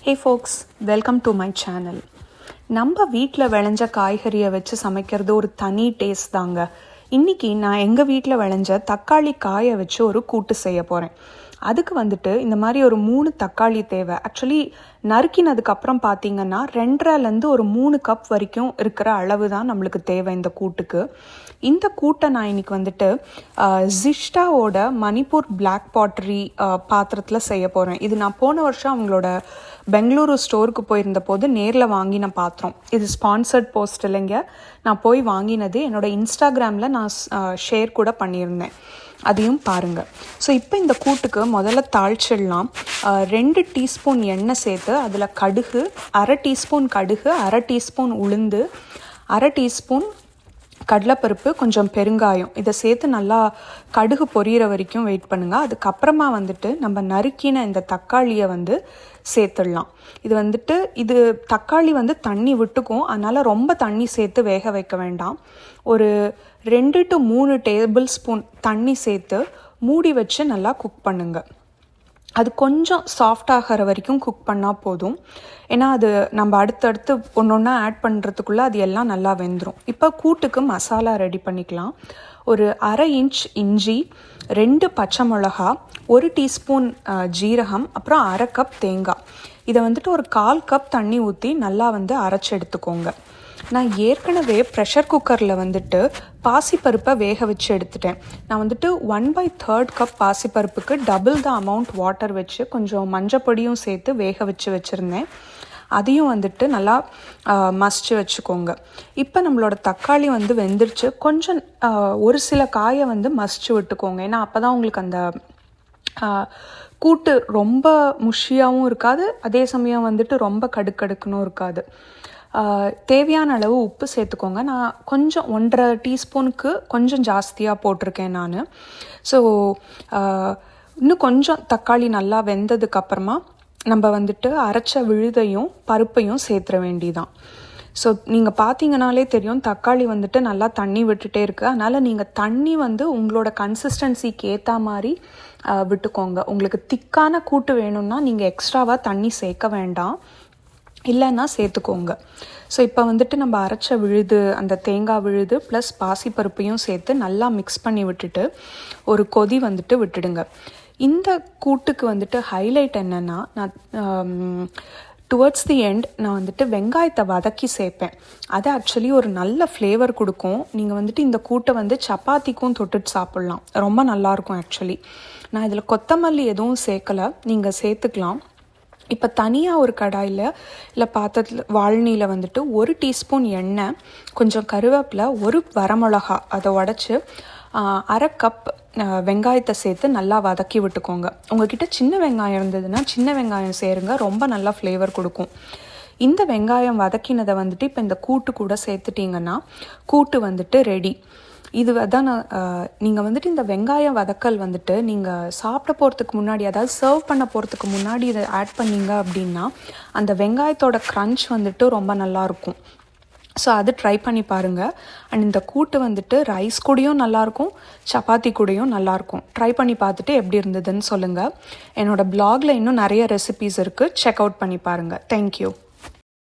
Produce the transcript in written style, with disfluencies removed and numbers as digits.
Hey folks, welcome to my channel. நம்ம வீட்டில் விளைஞ்ச காய்கறியை வச்சு சமைக்கிறது ஒரு தனி டேஸ்ட் தாங்க. இன்றைக்கி நான் எங்கள் வீட்டில் விளைஞ்ச தக்காளி காயை வச்சு ஒரு கூட்டு செய்ய போகிறேன். அதுக்கு வந்துட்டு இந்த மாதிரி ஒரு 3 தக்காளி தேவை. ஆக்சுவலி நறுக்கினதுக்கப்புறம் பார்த்திங்கன்னா 2.5லேருந்து ஒரு 3 கப் வரைக்கும் இருக்கிற அளவு தான் நம்மளுக்கு தேவை இந்த கூட்டுக்கு. இந்த கூட்டை நான் இன்றைக்கி வந்துட்டு ஜிஷ்டாவோட மணிப்பூர் பிளாக் பாட்டரி பாத்திரத்தில் செய்ய போகிறேன். இது நான் போன வருஷம் அவங்களோட பெங்களூரு ஸ்டோருக்கு போயிருந்த போது நேரில் வாங்கின பாத்திரம். இது ஸ்பான்சர்ட் போஸ்ட் இல்லைங்க, நான் போய் வாங்கினது. என்னோடய இன்ஸ்டாகிராமில் நான் ஷேர் கூட பண்ணியிருந்தேன், அதையும் பாருங்கள். ஸோ இப்போ இந்த கூட்டுக்கு முதல்ல தாளிச்சிடலாம். 2 டீஸ்பூன் எண்ணெய் சேர்த்து அதில் கடுகு, 1/2 டீஸ்பூன் கடுகு, 1/2 டீஸ்பூன் உளுந்து, 1/2 டீஸ்பூன் கடலைப்பருப்பு, கொஞ்சம் பெருங்காயம், இதை சேர்த்து நல்லா கடுகு பொரியிற வரைக்கும் வெயிட் பண்ணுங்கள். அதுக்கப்புறமா வந்துட்டு நம்ம நறுக்கின இந்த தக்காளியை சேர்த்துடலாம். இது தக்காளி தண்ணி விட்டுக்கும், அதனால் ரொம்ப தண்ணி சேர்த்து வேக வைக்க வேண்டாம். ஒரு 2 to 3 டேபிள் ஸ்பூன் தண்ணி சேர்த்து மூடி வச்சு நல்லா குக் பண்ணுங்கள். அது கொஞ்சம் சாஃப்ட் ஆகிற வரைக்கும் குக் பண்ணால் போதும். ஏன்னா அது நம்ம அடுத்தடுத்து ஒன்று ஒன்றா ஆட் பண்ணுறதுக்குள்ளே அது எல்லாம் நல்லா வெந்துடும். இப்போ கூட்டுக்கு மசாலா ரெடி பண்ணிக்கலாம். ஒரு 1/2 இன்ச் இஞ்சி, 2 பச்சை மிளகா, 1 டீஸ்பூன் ஜீரகம், அப்புறம் 1/2 கப் தேங்காய். இதை ஒரு 1/4 கப் தண்ணி ஊற்றி நல்லா அரைச்சி எடுத்துக்கோங்க. நான் ஏற்கனவே ப்ரெஷர் குக்கரில் பாசிப்பருப்பை வேக வச்சு எடுத்துட்டேன். நான் 1/3 கப் பாசிப்பருப்புக்கு டபுள் த அமௌண்ட் வாட்டர் வச்சு கொஞ்சம் மஞ்சப்பொடியும் சேர்த்து வேக வச்சுருந்தேன். அதையும் நல்லா மசிச்சு வச்சுக்கோங்க. இப்போ நம்மளோட தக்காளி வெந்துருச்சு. கொஞ்சம் ஒரு சில காயை மசிச்சு விட்டுக்கோங்க. ஏன்னா அப்போ தான் உங்களுக்கு அந்த கூட்டு ரொம்ப முஷியாகவும் இருக்காது, அதே சமயம் ரொம்ப கடுக்கடுக்குன்னு இருக்காது. தேவையான அளவு உப்பு சேர்த்துக்கோங்க. நான் கொஞ்சம் 1.5 டீஸ்பூனுக்கு கொஞ்சம் ஜாஸ்தியாக போட்டிருக்கேன் நான். ஸோ இன்னும் கொஞ்சம் தக்காளி நல்லா வெந்ததுக்கப்புறமா நம்ம அரைச்ச விழுதையும் பருப்பையும் சேர்த்துற வேண்டிதான். ஸோ நீங்கள் பார்த்தீங்கனாலே தெரியும், தக்காளி நல்லா தண்ணி விட்டுட்டே இருக்குது. அதனால் நீங்கள் தண்ணி உங்களோட கன்சிஸ்டன்சிக்கு ஏற்ற மாதிரி விட்டுக்கோங்க. உங்களுக்கு திக்கான கூட்டு வேணும்னா நீங்கள் எக்ஸ்ட்ராவாக தண்ணி சேர்க்க வேண்டாம், இல்லைன்னா சேர்த்துக்கோங்க. ஸோ இப்போ நம்ம அரைச்ச விழுது, அந்த தேங்காய் விழுது ப்ளஸ் பாசிப்பருப்பையும் சேர்த்து நல்லா மிக்ஸ் பண்ணி விட்டுட்டு ஒரு கொதி விட்டுடுங்க. இந்த கூட்டுக்கு ஹைலைட் என்னென்னா, நான் டுவர்ட்ஸ் தி எண்ட் நான் வெங்காயத்தை வதக்கி சேர்ப்பேன். அது ஆக்சுவலி ஒரு நல்ல ஃப்ளேவர் கொடுக்கும். நீங்கள் இந்த கூட்டை சப்பாத்திக்கும் தொட்டுட்டு சாப்பிட்லாம், ரொம்ப நல்லாயிருக்கும். ஆக்சுவலி நான் இதில் கொத்தமல்லி எதுவும் சேர்க்கலை, நீங்கள் சேர்த்துக்கலாம். இப்போ தனியாக ஒரு கடாயில் இல்லை பாத்திரத்தில் வாழனியில் 1 டீஸ்பூன் எண்ணெய், கொஞ்சம் கருவேப்பிலை, 1 வரமிளகா அதை உடச்சி 1/2 கப் வெங்காயத்தை சேர்த்து நல்லா வதக்கி விட்டுக்கோங்க. உங்கள்கிட்ட சின்ன வெங்காயம் இருந்ததுன்னா சின்ன வெங்காயம் சேருங்க, ரொம்ப நல்லா ஃப்ளேவர் கொடுக்கும். இந்த வெங்காயம் வதக்கினதை இப்போ இந்த கூட்டு கூட சேர்த்துட்டிங்கன்னா கூட்டு ரெடி. இது தான் நீங்கள் இந்த வெங்காயம் வதக்கல் நீங்கள் சாப்பிட போகிறதுக்கு முன்னாடி, அதாவது சர்வ் பண்ண போகிறதுக்கு முன்னாடி இதை ஆட் பண்ணிங்க அப்படின்னா அந்த வெங்காயத்தோட க்ரன்ச் ரொம்ப நல்லாயிருக்கும். ஸோ அது ட்ரை பண்ணி பாருங்கள். அண்ட் இந்த கூட்டு ரைஸ் கூடயும் நல்லாயிருக்கும், சப்பாத்தி கூடயும் நல்லாயிருக்கும். ட்ரை பண்ணி பார்த்துட்டு எப்படி இருந்ததுன்னு சொல்லுங்கள். என்னோடய பிளாகில் இன்னும் நிறைய ரெசிபீஸ் இருக்குது, செக் அவுட் பண்ணி பாருங்கள். தேங்க்யூ.